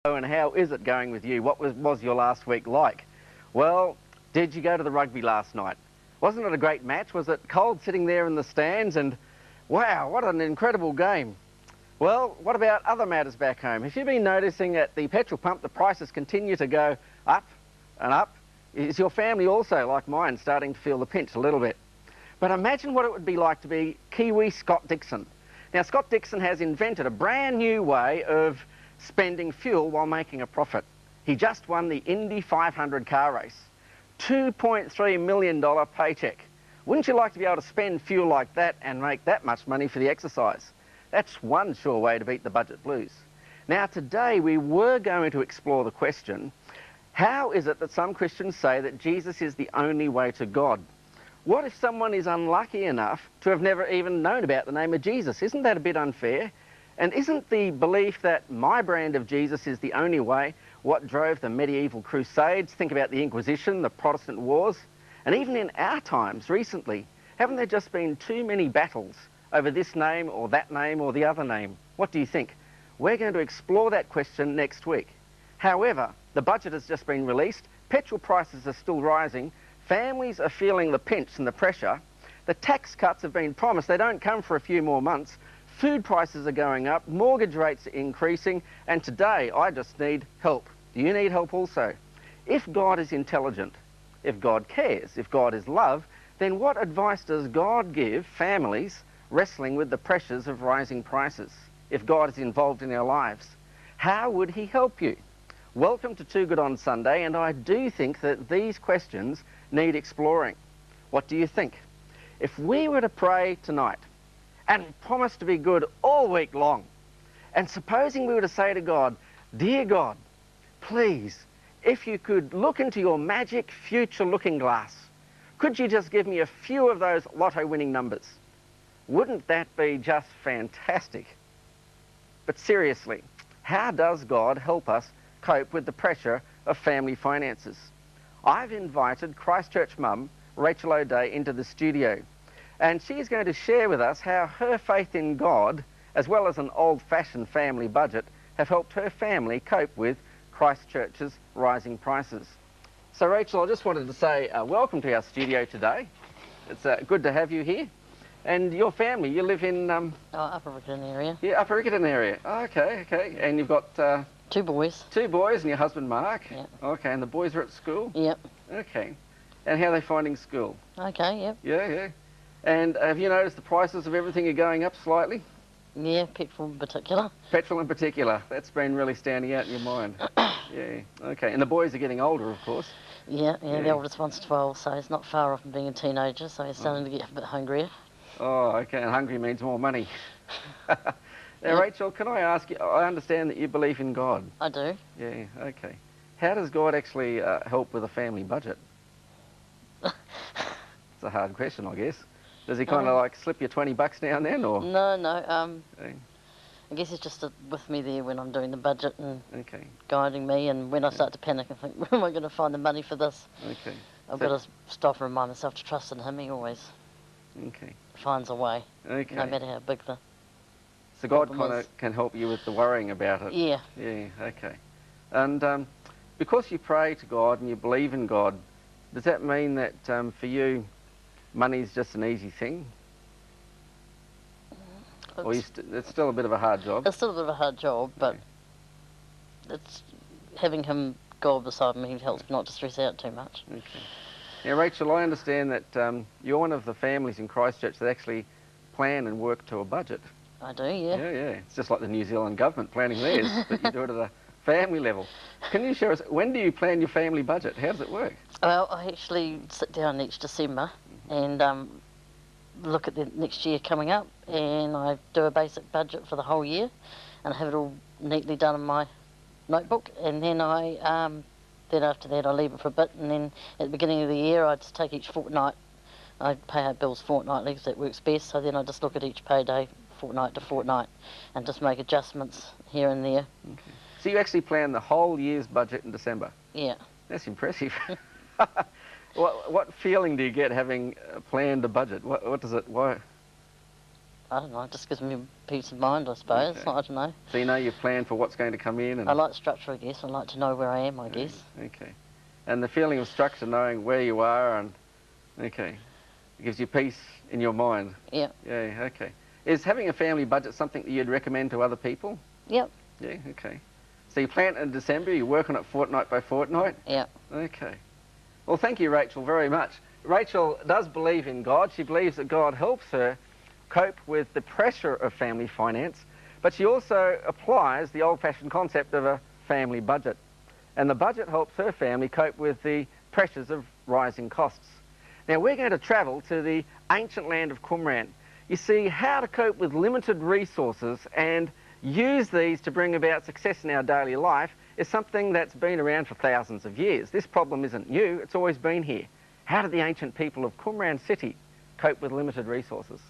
And how is it going with you? What was your last week like? Well, did you go to the rugby last night? Wasn't it a great match? Was it cold sitting there in the stands? And wow, what an incredible game. Well, what about other matters back home? Have you been noticing at the petrol pump the prices continue to go up and up? Is your family also, like mine, starting to feel the pinch a little bit? But imagine what it would be like to be Kiwi Scott Dixon. Now, Scott Dixon has invented a brand new way of spending fuel while making a profit. He just won the Indy 500 car race. $2.3 million paycheck. Wouldn't you like to be able to spend fuel like that and make that much money for the exercise? That's one sure way to beat the budget blues. Now, today we were going to explore the question, how is it that some Christians say that Jesus is the only way to God? What if someone is unlucky enough to have never even known about the name of Jesus? Isn't that a bit unfair? And isn't the belief that my brand of Jesus is the only way what drove the medieval crusades? Think about the Inquisition, the Protestant wars. And even in our times recently, haven't there just been too many battles over this name or that name or the other name? What do you think? We're going to explore that question next week. However, the budget has just been released, petrol prices are still rising, families are feeling the pinch and the pressure, the tax cuts have been promised, they don't come for a few more months, food prices are going up, mortgage rates are increasing, and today I just need help. Do you need help also? If God is intelligent, if God cares, if God is love, then what advice does God give families wrestling with the pressures of rising prices? If God is involved in our lives, how would he help you? Welcome to Too Good on Sunday, and I do think that these questions need exploring. What do you think? If we were to pray tonight and promise to be good all week long, and supposing we were to say to God, dear God, please, if you could look into your magic future looking glass, could you just give me a few of those lotto winning numbers? Wouldn't that be just fantastic? But seriously, how does God help us cope with the pressure of family finances? I've invited Christchurch mum, Rachel O'Day, into the studio. And she's going to share with us how her faith in God, as well as an old-fashioned family budget, have helped her family cope with Christchurch's rising prices. So Rachel, I just wanted to say welcome to our studio today. It's good to have you here. And your family, you live in... Upper Riccarton area. Yeah, Upper Riccarton area. Oh, okay, okay. And you've got... Two boys. Two boys and your husband Mark? Yep. Okay, and the boys are at school? Yep. Okay. And how are they finding school? Okay, yep. Yeah, yeah. And have you noticed the prices of everything are going up slightly? Yeah, petrol in particular. Petrol in particular. That's been really standing out in your mind. Yeah, okay. And the boys are getting older, of course. Yeah, the oldest one's 12, so he's not far off from being a teenager, so he's starting to get a bit hungrier. Oh, okay, and hungry means more money. Now, Rachel, can I ask you, I understand that you believe in God. I do. Yeah, okay. How does God actually help with a family budget? It's a hard question, I guess. Does he kind of like slip you $20 now and then, or? No, I guess he's just with me there when I'm doing the budget and guiding me, and when I start to panic and think, where am I going to find the money for this? Okay. I've got to stop and remind myself to trust in him. He always finds a way, no matter how big the So God kind of can help you with the worrying about it? Yeah. Yeah, okay. And because you pray to God and you believe in God, does that mean that for you, money's just an easy thing? Or it's still a bit of a hard job? It's still a bit of a hard job, but it's having him go beside me helps not to stress out too much. Okay. Now, Rachel, I understand that you're one of the families in Christchurch that actually plan and work to a budget. I do, yeah. Yeah, yeah. It's just like the New Zealand government planning theirs, but you do it at a family level. Can you share us, when do you plan your family budget? How does it work? Well, I actually sit down each December and look at the next year coming up, and I do a basic budget for the whole year, and I have it all neatly done in my notebook, and then then after that I leave it for a bit, and then at the beginning of the year I just take each fortnight. I pay out bills fortnightly because that works best, so then I just look at each payday fortnight to fortnight and just make adjustments here and there. Okay. So you actually plan the whole year's budget in December? Yeah. That's impressive. What feeling do you get having planned a budget? What does it... Why? I don't know, it just gives me peace of mind, I suppose. Okay. I don't know. So you know your plan for what's going to come in? And... I like structure, I guess. I like to know where I am, I guess. Okay. And the feeling of structure, knowing where you are, and okay, it gives you peace in your mind. Yeah. Yeah, okay. Is having a family budget something that you'd recommend to other people? Yep. Yeah, okay. So you plant in December, you work on it fortnight by fortnight? Yeah. Okay. Well, thank you, Rachel, very much. Rachel does believe in God. She believes that God helps her cope with the pressure of family finance, but she also applies the old-fashioned concept of a family budget. And the budget helps her family cope with the pressures of rising costs. Now, we're going to travel to the ancient land of Qumran. You see, how to cope with limited resources and use these to bring about success in our daily life is something that's been around for thousands of years. This problem isn't new, it's always been here. How did the ancient people of Qumran city cope with limited resources?